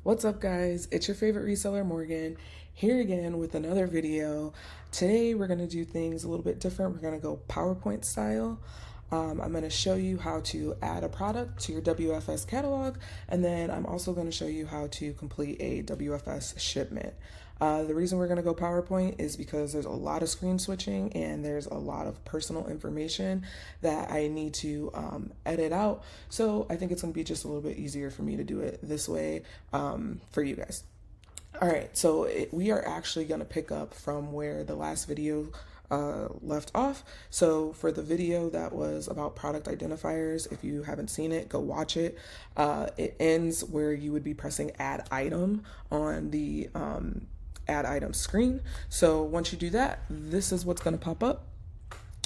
What's up, guys? It's your favorite reseller, Morgan, here again with another video. Today we're going to do things a little bit different. We're going to go PowerPoint style. I'm going to show you how to add a product to your WFS catalog, and then I'm also going to show you how to complete a WFS shipment. The reason we're going to go PowerPoint is because there's a lot of screen switching and there's a lot of personal information that I need to edit out. So I think it's going to be just a little bit easier for me to do it this way for you guys. All right, so we are actually going to pick up from where the last video left off. So for the video that was about product identifiers, if you haven't seen it, go watch it. It ends where you would be pressing add item on the add item screen. So once you do that, this is what's going to pop up.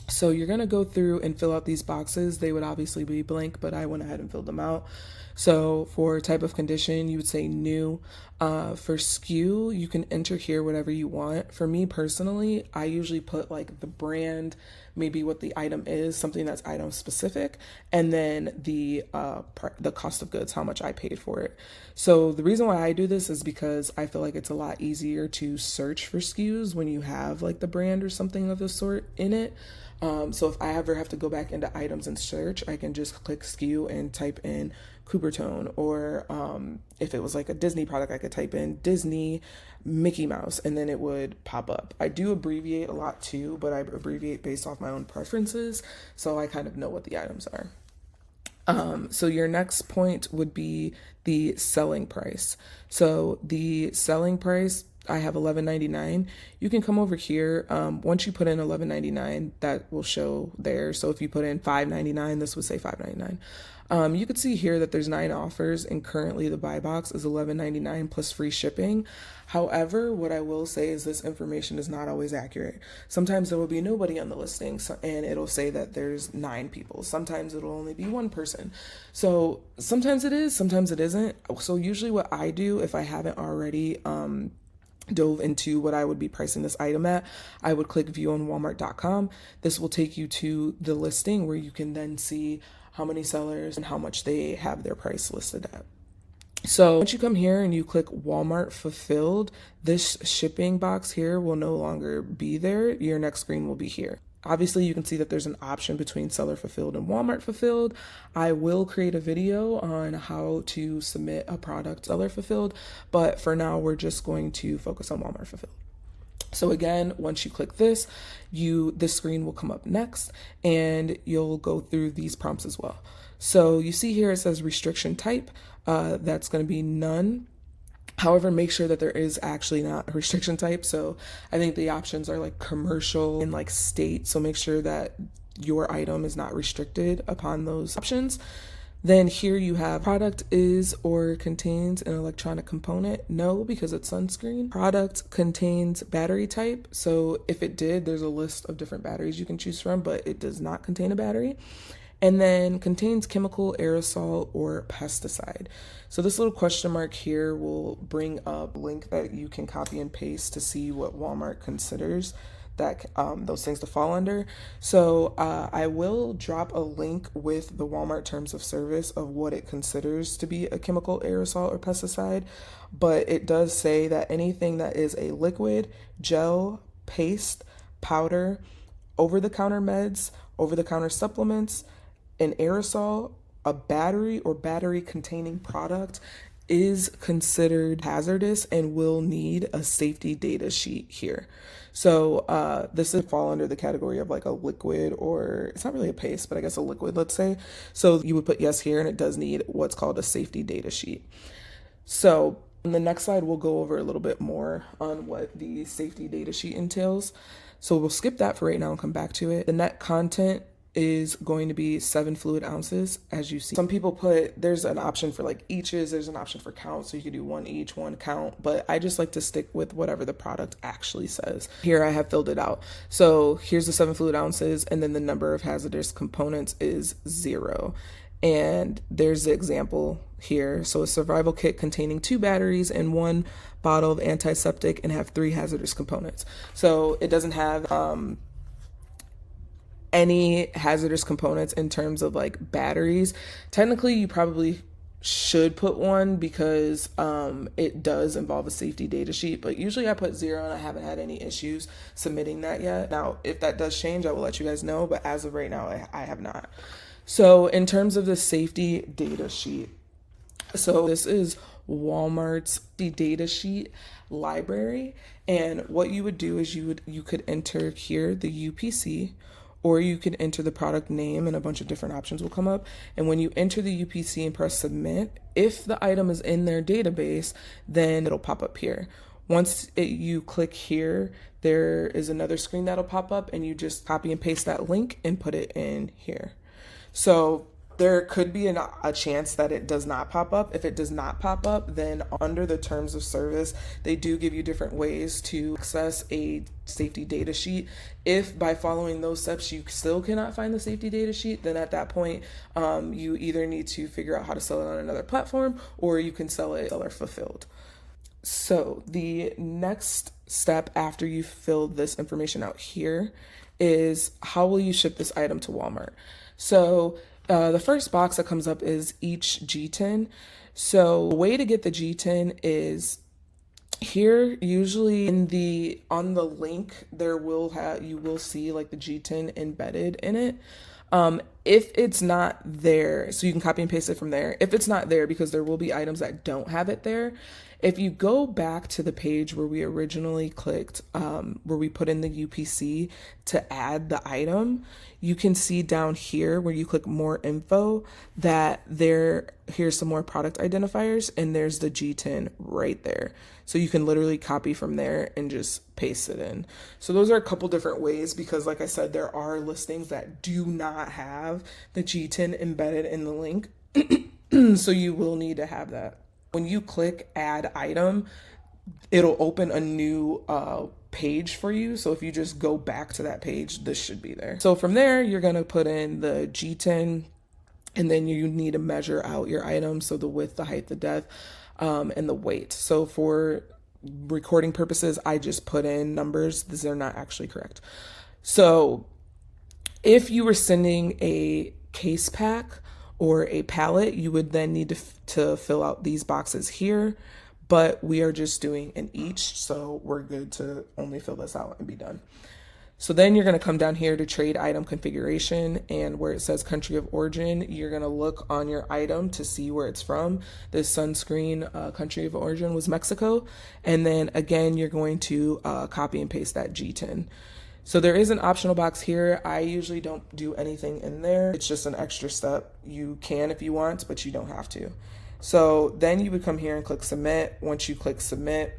So you're going to go through and fill out these boxes. They would obviously be blank, but I went ahead and filled them out. So for type of condition, you would say new. For SKU, you can enter here whatever you want. For me personally, I usually put like the brand, maybe what the item is, something that's item specific, and then the cost of goods, how much I paid for it. So the reason why I do this is because I feel like it's a lot easier to search for SKUs when you have like the brand or something of the sort in it. So if I ever have to go back into items and search, I can just click SKU and type in Coopertone, or if it was like a Disney product, I could type in Disney Mickey Mouse and then it would pop up. I do abbreviate a lot too, but I abbreviate based off my own preferences, so I kind of know what the items are. So your next point would be the selling price. So the selling price, I have $11.99. You can come over here. Once you put in $11.99, that will show there. So if you put in $5.99, this would say $5.99. You could see here that there's 9 offers, and currently the buy box is $11.99 plus free shipping. However, what I will say is this information is not always accurate. Sometimes there will be nobody on the listing, and it'll say that there's 9 people. Sometimes it'll only be 1 person. So sometimes it is, sometimes it isn't. So usually what I do, if I haven't already dove into what I would be pricing this item at, I would click view on Walmart.com. This will take you to the listing where you can then see how many sellers and how much they have their price listed at. So once you come here and you click Walmart fulfilled, this shipping box here will no longer be there. Your next screen will be here. Obviously, you can see that there's an option between seller fulfilled and Walmart fulfilled. I will create a video on how to submit a product seller fulfilled, but for now, we're just going to focus on Walmart fulfilled. So again, once you click this, this screen will come up next, and you'll go through these prompts as well. So you see here it says restriction type. That's going to be none. However, make sure that there is actually not a restriction type. So I think the options are like commercial and like state. So make sure that your item is not restricted upon those options. Then here you have product is or contains an electronic component. No, because it's sunscreen. Product contains battery type. So if it did, there's a list of different batteries you can choose from, but it does not contain a battery. And then contains chemical, aerosol, or pesticide. So this little question mark here will bring up a link that you can copy and paste to see what Walmart considers that those things to fall under. So I will drop a link with the Walmart terms of service of what it considers to be a chemical, aerosol, or pesticide. But it does say that anything that is a liquid, gel, paste, powder, over-the-counter meds, over-the-counter supplements, an aerosol, a battery or battery-containing product is considered hazardous and will need a safety data sheet here. So this would fall under the category of like a liquid, or it's not really a paste, but I guess a liquid, let's say. So you would put yes here, and it does need what's called a safety data sheet. So in the next slide, we'll go over a little bit more on what the safety data sheet entails. So we'll skip that for right now and come back to it. The net content is going to be 7 fluid ounces, as you see. Some people there's an option for like eaches, there's an option for count, so you could do 1 each, 1 count, but I just like to stick with whatever the product actually says. Here I have filled it out. So here's the 7 fluid ounces, and then the number of hazardous components is 0. And there's the example here. So a survival kit containing 2 batteries and 1 bottle of antiseptic and have 3 hazardous components. So it doesn't have any hazardous components in terms of like batteries. Technically, you probably should put one because it does involve a safety data sheet, but usually I put 0 and I haven't had any issues submitting that yet. Now, if that does change, I will let you guys know, but as of right now, I have not. So in terms of the safety data sheet, so this is Walmart's data sheet library, and what you would do is you could enter here the UPC, or you could enter the product name, and a bunch of different options will come up. And when you enter the UPC and press submit, if the item is in their database, then it'll pop up here. Once you click here, there is another screen that'll pop up, and you just copy and paste that link and put it in here. So there could be a chance that it does not pop up. If it does not pop up, then under the terms of service, they do give you different ways to access a safety data sheet. If by following those steps you still cannot find the safety data sheet, then at that point, you either need to figure out how to sell it on another platform, or you can sell it seller fulfilled. So the next step after you filled this information out here is how will you ship this item to Walmart? So the first box that comes up is each G10. So the way to get the G10 is here. Usually on the link you will see like the G10 embedded in it. If it's not there, so you can copy and paste it from there. If it's not there, because there will be items that don't have it there, if you go back to the page where we originally clicked, where we put in the UPC to add the item, you can see down here where you click more info that here's some more product identifiers, and there's the G10 right there. So you can literally copy from there and just paste it in. So those are a couple different ways, because like I said, there are listings that do not have the G10 embedded in the link. So you will need to have that. When you click add item, it'll open a new page for you. So if you just go back to that page, this should be there. So from there, you're going to put in the G10, and then you need to measure out your items. So the width, the height, the depth, and the weight. So for recording purposes, I just put in numbers. These are not actually correct. So if you were sending a case pack or a pallet, you would then need to fill out these boxes here, but we are just doing an each, so we're good to only fill this out and be done. So then you're going to come down here to trade item configuration, and where it says country of origin, you're going to look on your item to see where it's from. This sunscreen country of origin was Mexico, and then again you're going to copy and paste that G10. So there is an optional box here. I usually don't do anything in there. It's just an extra step. You can if you want, but you don't have to. So then you would come here and click submit. Once you click submit,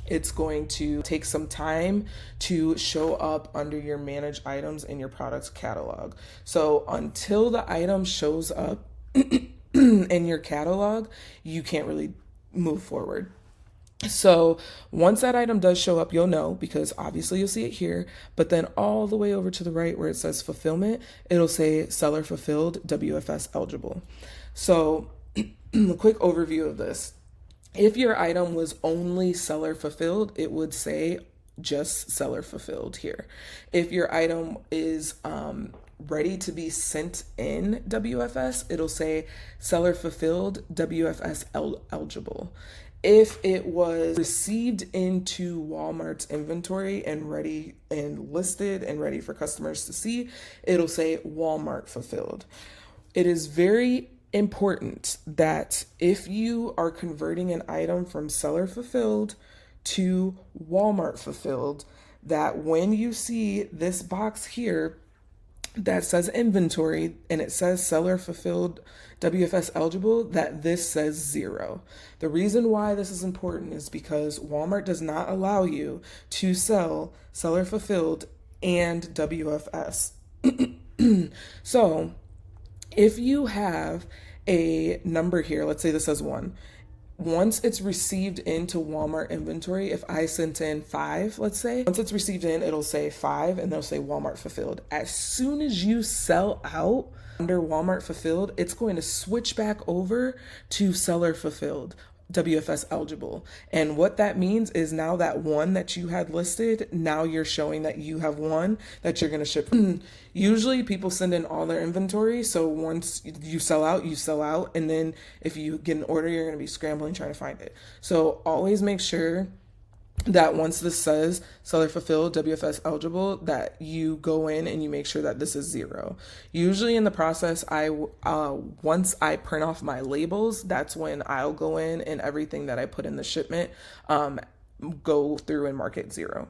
it's going to take some time to show up under your manage items in your products catalog. So until the item shows up in your catalog, you can't really move forward. So once that item does show up, you'll know, because obviously you'll see it here, but then all the way over to the right where it says fulfillment, it'll say seller fulfilled, WFS eligible. So a quick overview of this. If your item was only seller fulfilled, it would say just seller fulfilled here. If your item is ready to be sent in WFS, it'll say seller fulfilled, WFS eligible. If it was received into Walmart's inventory and ready and listed and ready for customers to see, it'll say Walmart fulfilled. It is very important that if you are converting an item from seller fulfilled to Walmart fulfilled, that when you see this box here that says inventory and it says seller fulfilled WFS eligible, that this says 0. The reason why this is important is because Walmart does not allow you to sell seller fulfilled and WFS. So if you have a number here, let's say this says 1. Once it's received into Walmart inventory, if I sent in 5, let's say, once it's received in, it'll say 5 and they'll say Walmart fulfilled. As soon as you sell out under Walmart fulfilled, it's going to switch back over to seller fulfilled WFS eligible. And what that means is now that one that you had listed, now you're showing that you have one that you're going to ship. Usually people send in all their inventory. So once you sell out, you sell out. And then if you get an order, you're going to be scrambling trying to find it. So always make sure that once this says seller fulfilled WFS eligible, that you go in and you make sure that this is 0. Usually in the process, once I print off my labels, that's when I'll go in and everything that I put in the shipment, go through and mark it 0.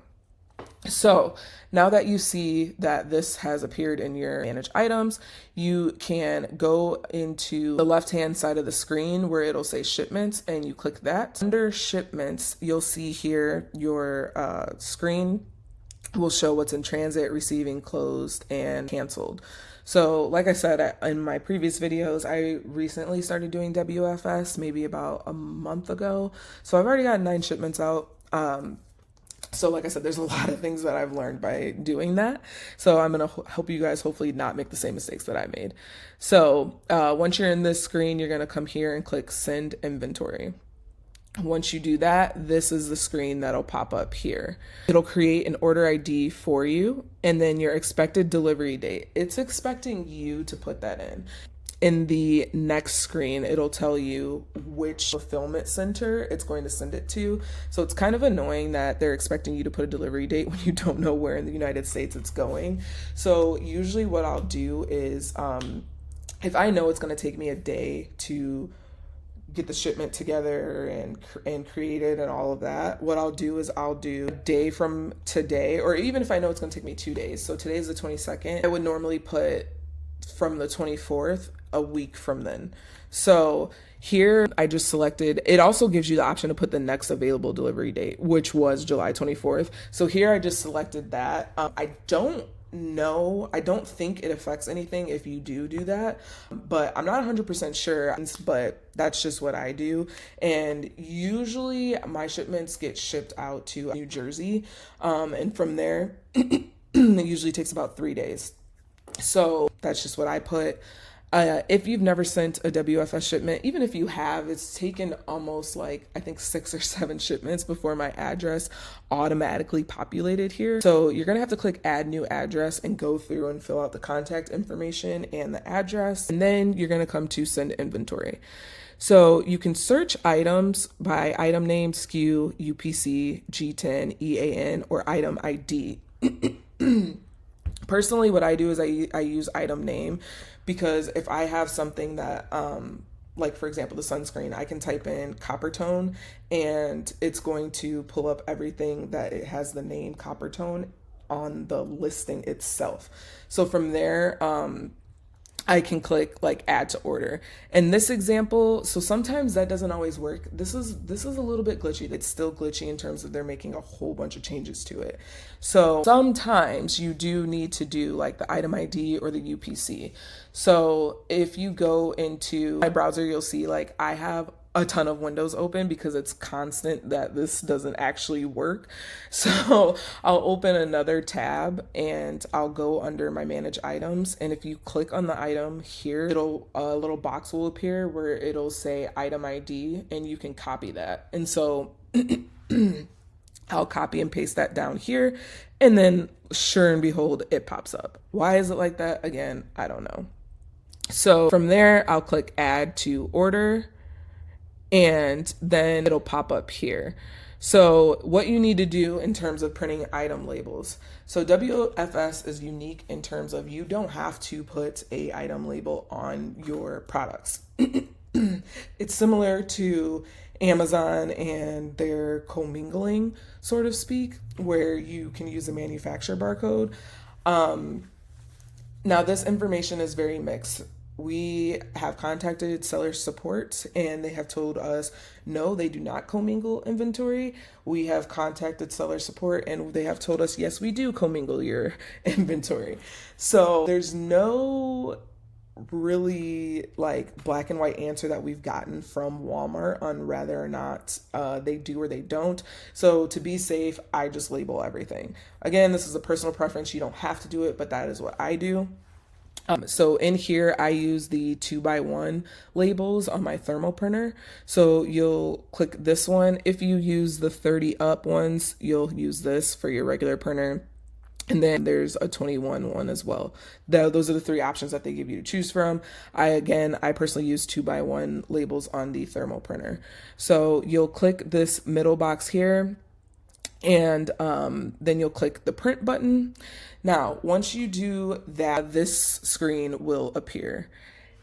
So now that you see that this has appeared in your manage items, you can go into the left-hand side of the screen where it'll say shipments, and you click that. Under shipments, you'll see here your screen will show what's in transit, receiving, closed, and canceled. So like I said in my previous videos, I recently started doing WFS maybe about a month ago. So I've already got 9 shipments out. So like I said, there's a lot of things that I've learned by doing that. So I'm going to help you guys hopefully not make the same mistakes that I made. So once you're in this screen, you're going to come here and click send inventory. Once you do that, this is the screen that'll pop up here. It'll create an order ID for you and then your expected delivery date. It's expecting you to put that in. In the next screen, it'll tell you which fulfillment center it's going to send it to. So it's kind of annoying that they're expecting you to put a delivery date when you don't know where in the United States it's going. So usually what I'll do is, if I know it's going to take me a day to get the shipment together and create it and all of that, what I'll do is I'll do a day from today, or even if I know it's going to take me 2 days. So today's the 22nd. I would normally put from the 24th, a week from then. So here I just selected, it also gives you the option to put the next available delivery date, which was July 24th. So here I just selected that. I don't think it affects anything if you do that, but I'm not 100% sure, but that's just what I do. And usually my shipments get shipped out to New Jersey. And from there, it usually takes about 3 days. So that's just what I put. If you've never sent a WFS shipment, even if you have, it's taken almost like, I think 6 or 7 shipments before my address automatically populated here. So you're going to have to click add new address and go through and fill out the contact information and the address. And then you're going to come to send inventory. So you can search items by item name, SKU, UPC, G10, EAN, or item ID. Personally, what I do is I use item name, because if I have something that, like for example, the sunscreen, I can type in copper tone and it's going to pull up everything that it has the name copper tone on the listing itself. So from there, I can click like add to order. And this example, so sometimes that doesn't always work. This is a little bit glitchy. It's still glitchy in terms of they're making a whole bunch of changes to it. So sometimes you do need to do like the item ID or the UPC. So if you go into my browser, you'll see like I have a ton of windows open because it's constant that this doesn't actually work. So I'll open another tab and I'll go under my manage items. And if you click on the item here, a little box will appear where it'll say item ID and you can copy that. And so I'll copy and paste that down here. And then sure and behold, it pops up. Why is it like that? Again, I don't know. So from there, I'll click add to order. And then it'll pop up here. So what you need to do in terms of printing item labels. So WFS is unique in terms of you don't have to put a item label on your products. It's similar to Amazon and their commingling, sort of speak, where you can use a manufacturer barcode. Now this information is very mixed. We have contacted seller support and they have told us, no, they do not commingle inventory. We have contacted seller support and they have told us, yes, we do commingle your inventory. So there's no really like black and white answer that we've gotten from Walmart on whether or not they do or they don't. So to be safe, I just label everything. Again, this is a personal preference. You don't have to do it, but that is what I do. So in here, I use the 2x1 labels on my thermal printer. So you'll click this one. If you use the 30 up ones, you'll use this for your regular printer. And then there's a 21 one as well. Those are the three options that they give you to choose from. I personally use 2x1 labels on the thermal printer. So you'll click this middle box here, and then you'll click the print button. Now, once you do that, this screen will appear.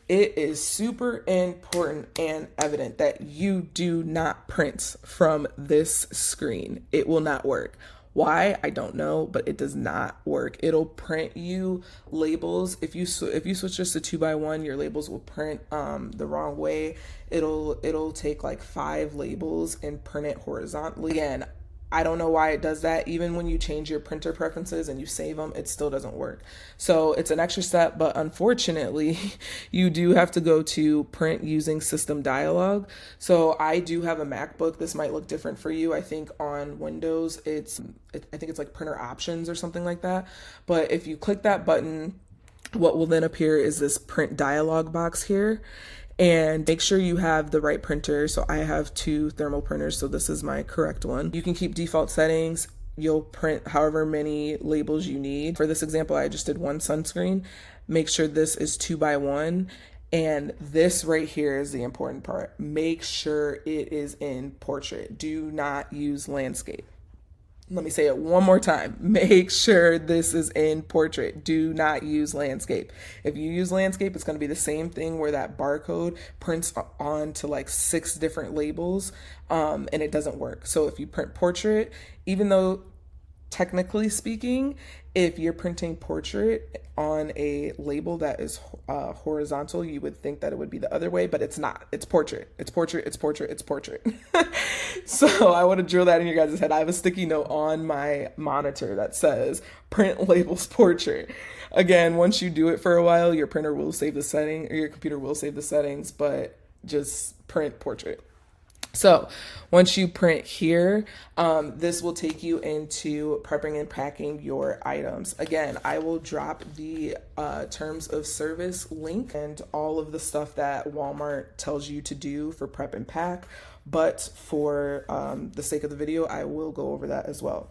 It is super important and evident that you do not print from this screen. It will not work. Why? I don't know, but it does not work. It'll print you labels. If you switch this to 2x1, your labels will print the wrong way. It'll take like 5 labels and print it horizontally. Again, I don't know why it does that. Even when you change your printer preferences and you save them, it still doesn't work. So it's an extra step, but unfortunately, you do have to go to print using system dialog. So I do have a MacBook. This might look different for you. I think on Windows, I think it's like printer options or something like that. But if you click that button, what will then appear is this print dialog box here. And make sure you have the right printer. So I have 2 thermal printers, so this is my correct one. You can keep default settings. You'll print however many labels you need. For this example, I just did 1 sunscreen. Make sure this is 2x1. And this right here is the important part. Make sure it is in portrait. Do not use landscape. Let me say it one more time. Make sure this is in portrait. Do not use landscape. If you use landscape, it's going to be the same thing where that barcode prints onto like 6 different labels, and it doesn't work. So if you print portrait, even though technically speaking, if you're printing portrait on a label that is horizontal, you would think that it would be the other way, but it's not. It's portrait. It's portrait. It's portrait. It's portrait. So I want to drill that in your guys' head. I have a sticky note on my monitor that says print labels portrait. Again, once you do it for a while, your printer will save the setting, or your computer will save the settings, but just print portrait. So once you print here, this will take you into prepping and packing your items. Again, I will drop the terms of service link and all of the stuff that Walmart tells you to do for prep and pack. But for the sake of the video, I will go over that as well.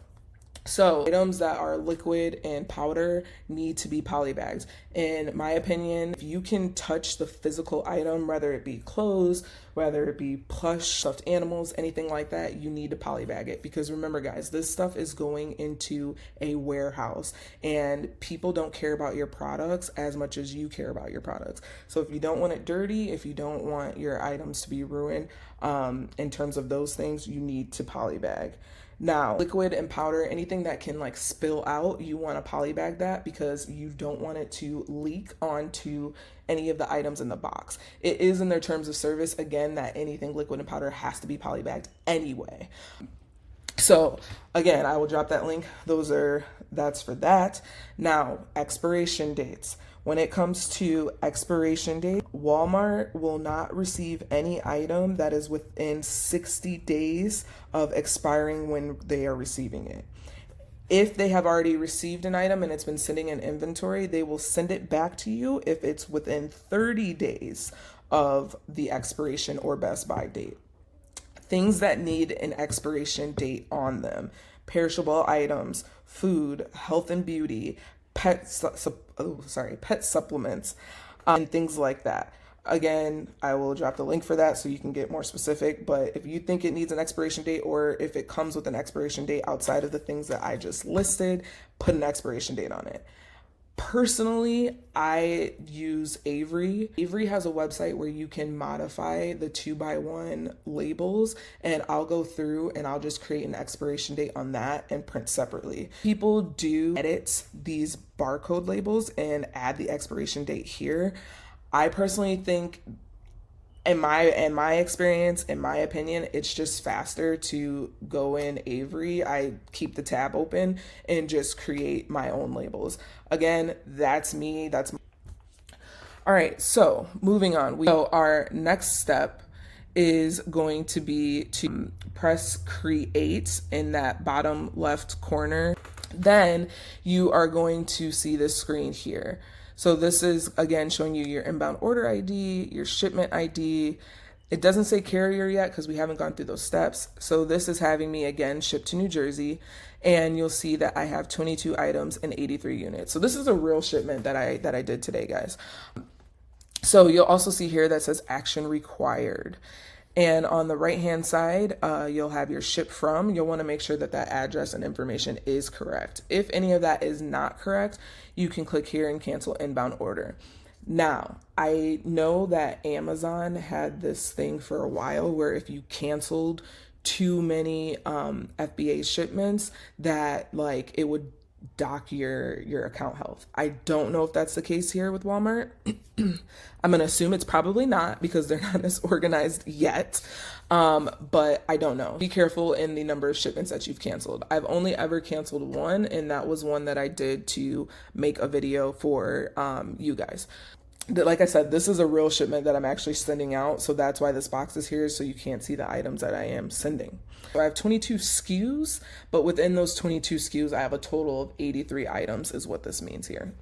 So items that are liquid and powder need to be polybagged. In my opinion, if you can touch the physical item, whether it be clothes, whether it be plush, stuffed animals, anything like that, you need to polybag it. Because remember guys, this stuff is going into a warehouse and people don't care about your products as much as you care about your products. So if you don't want it dirty, if you don't want your items to be ruined, in terms of those things, you need to polybag. Now, liquid and powder, anything that can like spill out, you want to polybag that because you don't want it to leak onto any of the items in the box. It is in their terms of service, again, that anything liquid and powder has to be polybagged anyway. So again, I will drop that link. That's for that. Now, expiration dates. When it comes to expiration date, Walmart will not receive any item that is within 60 days of expiring when they are receiving it. If they have already received an item and it's been sitting in inventory, they will send it back to you if it's within 30 days of the expiration or best buy date. Things that need an expiration date on them: perishable items, food, health and beauty, pet supplements, and things like that. Again, I will drop the link for that so you can get more specific, but if you think it needs an expiration date or if it comes with an expiration date outside of the things that I just listed, put an expiration date on it. Personally, I use Avery. Avery has a website where you can modify the 2x1 labels, and I'll go through and I'll just create an expiration date on that and print separately. People do edit these barcode labels and add the expiration date here. I personally think, in my experience, in my opinion, it's just faster to go in Avery. I keep the tab open and just create my own labels. Again, that's me. All right, so moving on. So our next step is going to be to press create in that bottom left corner. Then you are going to see this screen here. So this is, again, showing you your inbound order ID, your shipment ID. It doesn't say carrier yet because we haven't gone through those steps. So this is having me, again, ship to New Jersey. And you'll see that I have 22 items and 83 units. So this is a real shipment that I did today, guys. So you'll also see here that says action required. And on the right-hand side, you'll have your ship from. You'll want to make sure that that address and information is correct. If any of that is not correct, you can click here and cancel inbound order. Now, I know that Amazon had this thing for a while where if you canceled too many FBA shipments, that like it would dock your account health. I don't know if that's the case here with Walmart. I'm going to assume it's probably not because they're not as organized yet. But I don't know. Be careful in the number of shipments that you've canceled. I've only ever canceled one, and that was one that I did to make a video for you guys. Like I said, this is a real shipment that I'm actually sending out. So that's why this box is here. So you can't see the items that I am sending. So I have 22 SKUs, but within those 22 SKUs, I have a total of 83 items is what this means here.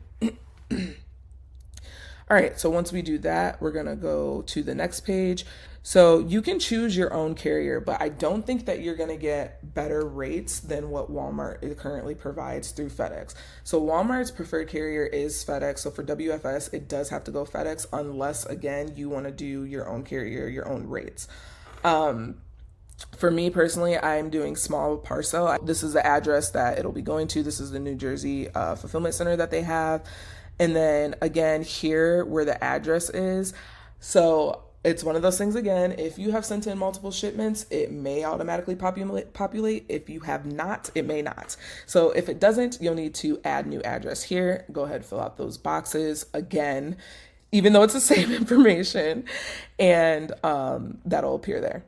All right, so once we do that, we're gonna go to the next page. So you can choose your own carrier, but I don't think that you're gonna get better rates than what Walmart currently provides through FedEx. So Walmart's preferred carrier is FedEx. So for WFS, it does have to go FedEx unless, again, you wanna do your own carrier, your own rates. For me personally, I'm doing small parcel. This is the address that it'll be going to. This is the New Jersey fulfillment center that they have. And then again, here where the address is. So it's one of those things again, if you have sent in multiple shipments, it may automatically populate. If you have not, it may not. So if it doesn't, you'll need to add new address here. Go ahead, fill out those boxes again, even though it's the same information, and that'll appear there.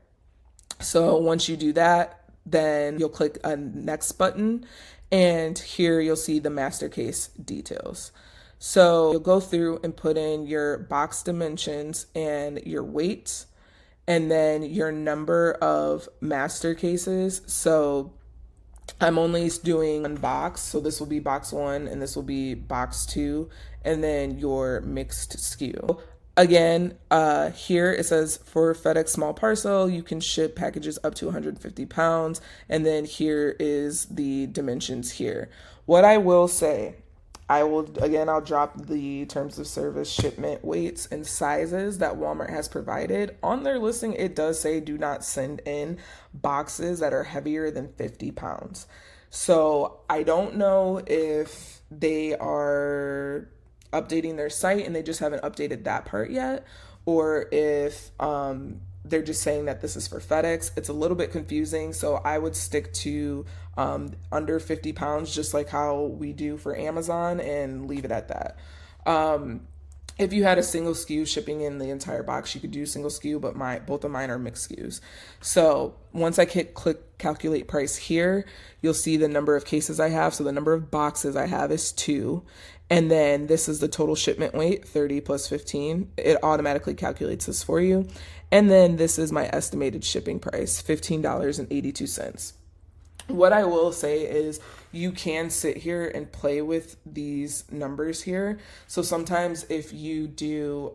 So once you do that, then you'll click a next button, and here you'll see the master case details. So you'll go through and put in your box dimensions and your weight, and then your number of master cases. So I'm only doing one box. So this will be box 1 and this will be box 2, and then your mixed SKU. Again, here it says for FedEx small parcel, you can ship packages up to 150 pounds. And then here is the dimensions here. What I will say, I'll drop the terms of service, shipment weights and sizes that Walmart has provided. On their listing, it does say do not send in boxes that are heavier than 50 pounds. So I don't know if they are updating their site and they just haven't updated that part yet, or if they're just saying that this is for FedEx. It's a little bit confusing, so I would stick to under 50 pounds, just like how we do for Amazon, and leave it at that. If you had a single SKU shipping in the entire box, you could do single SKU, but both of mine are mixed SKUs. So once I click calculate price here, you'll see the number of cases I have. So the number of boxes I have is 2. And then this is the total shipment weight, 30 plus 15. It automatically calculates this for you. And then this is my estimated shipping price, $15.82. What I will say is you can sit here and play with these numbers here. So sometimes if you do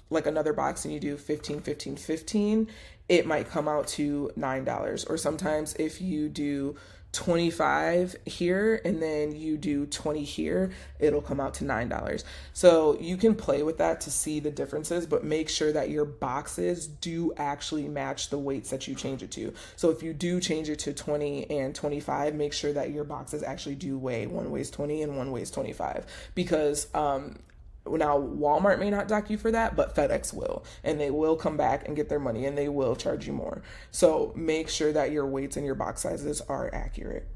like another box and you do 15, 15, 15, it might come out to $9. Or sometimes if you do 25 here and then you do 20 here, it'll come out to $9. So you can play with that to see the differences, but make sure that your boxes do actually match the weights that you change it to. So if you do change it to 20 and 25, make sure that your boxes actually do weigh. One weighs 20 and one weighs 25, because now Walmart may not dock you for that, but FedEx will, and they will come back and get their money, and they will charge you more. So make sure that your weights and your box sizes are accurate.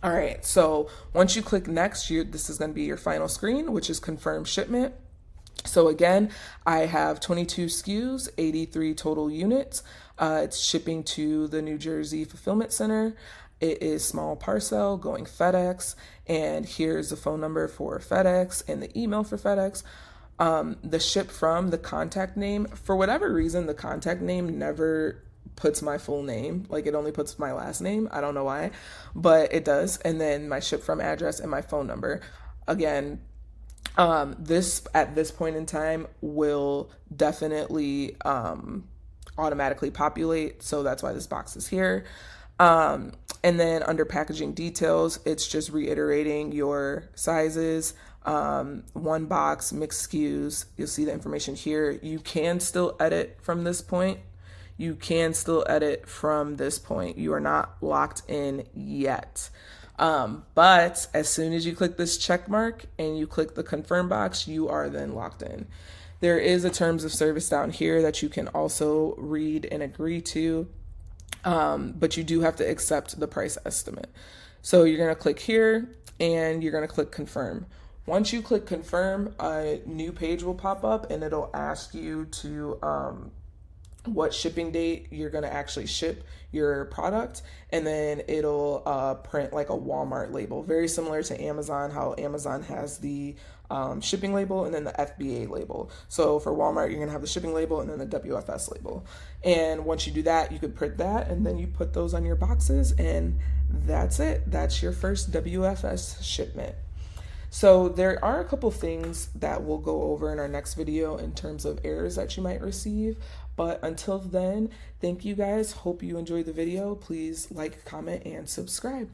All right, so once you click next, this is going to be your final screen, which is confirm shipment. So again, I have 22 SKUs, 83 total units. It's shipping to the New Jersey fulfillment center. It is small parcel going FedEx, and here's the phone number for FedEx and the email for FedEx. The ship from, the contact name, for whatever reason, the contact name never puts my full name. Like, it only puts my last name. I don't know why, but it does. And then my ship from address and my phone number. Again, This at this point in time will definitely automatically populate, so that's why this box is here. And then under packaging details, it's just reiterating your sizes, one box, mixed SKUs. You'll see the information here. You can still edit from this point. You can still edit from this point. You are not locked in yet. But as soon as you click this check mark and you click the confirm box, you are then locked in. There is a terms of service down here that you can also read and agree to, but you do have to accept the price estimate. So you're going to click here and you're going to click confirm. Once you click confirm, a new page will pop up and it'll ask you to what shipping date you're going to actually ship your product, and then it'll print like a Walmart label, very similar to Amazon, how Amazon has the shipping label and then the FBA label. So for Walmart, you're going to have the shipping label and then the WFS label. And once you do that, you could print that and then you put those on your boxes, and that's it. That's your first WFS shipment. So there are a couple things that we'll go over in our next video in terms of errors that you might receive. But until then, thank you guys. Hope you enjoyed the video. Please like, comment, and subscribe.